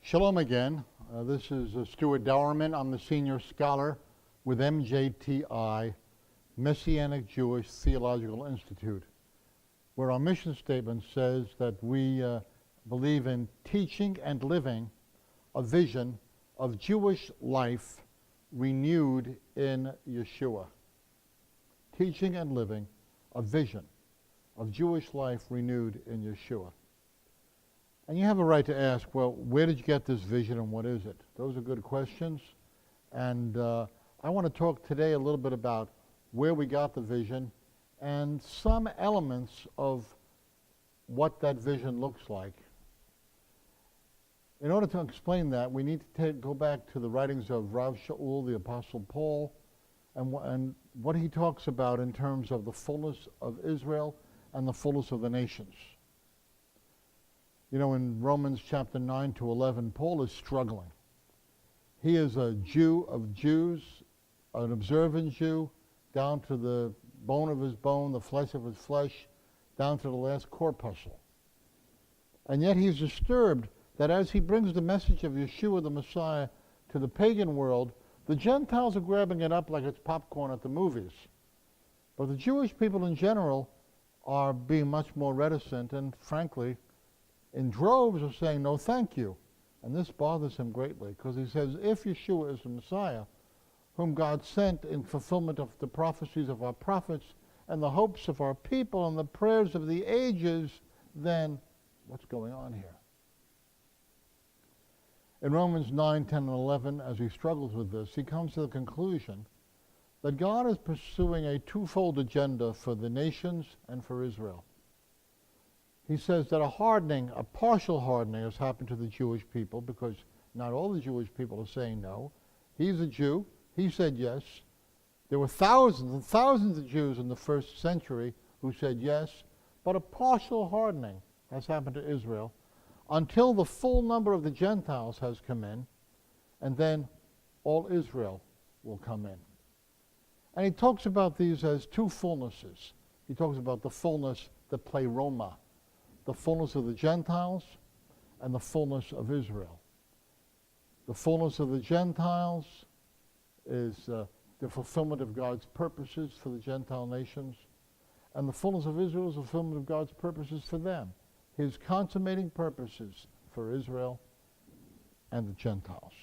Shalom again. This is Stuart Dowerman. I'm the senior scholar with MJTI, Messianic Jewish Theological Institute, where our mission statement says that we believe in teaching and living a vision of Jewish life renewed in Yeshua. Teaching and living a vision of Jewish life renewed in Yeshua. And you have a right to ask, well, where did you get this vision and what is it? Those are good questions. And I want to talk today a little bit about where we got the vision and some elements of what that vision looks like. In order to explain that, we need to go back to the writings of Rav Shaul, the Apostle Paul, and what he talks about in terms of the fullness of Israel and the fullness of the nations. You know, in Romans chapter 9 to 11, Paul is struggling. He is a Jew of Jews, an observant Jew, down to the bone of his bone, the flesh of his flesh, down to the last corpuscle. And yet he's disturbed that as he brings the message of Yeshua the Messiah to the pagan world, the Gentiles are grabbing it up like it's popcorn at the movies. But the Jewish people in general are being much more reticent and, frankly, in droves are saying, no, thank you. And this bothers him greatly because he says, if Yeshua is the Messiah, whom God sent in fulfillment of the prophecies of our prophets and the hopes of our people and the prayers of the ages, then what's going on here? In Romans 9, 10, and 11, as he struggles with this, he comes to the conclusion that God is pursuing a twofold agenda for the nations and for Israel. He says that a partial hardening has happened to the Jewish people because not all the Jewish people are saying no. He's a Jew. He said yes. There were thousands and thousands of Jews in the first century who said yes, but a partial hardening has happened to Israel until the full number of the Gentiles has come in, and then all Israel will come in. And he talks about these as two fullnesses. He talks about the fullness, the pleroma, the fullness of the Gentiles and the fullness of Israel. The fullness of the Gentiles is the fulfillment of God's purposes for the Gentile nations, and the fullness of Israel is the fulfillment of God's purposes for them, his consummating purposes for Israel and the Gentiles.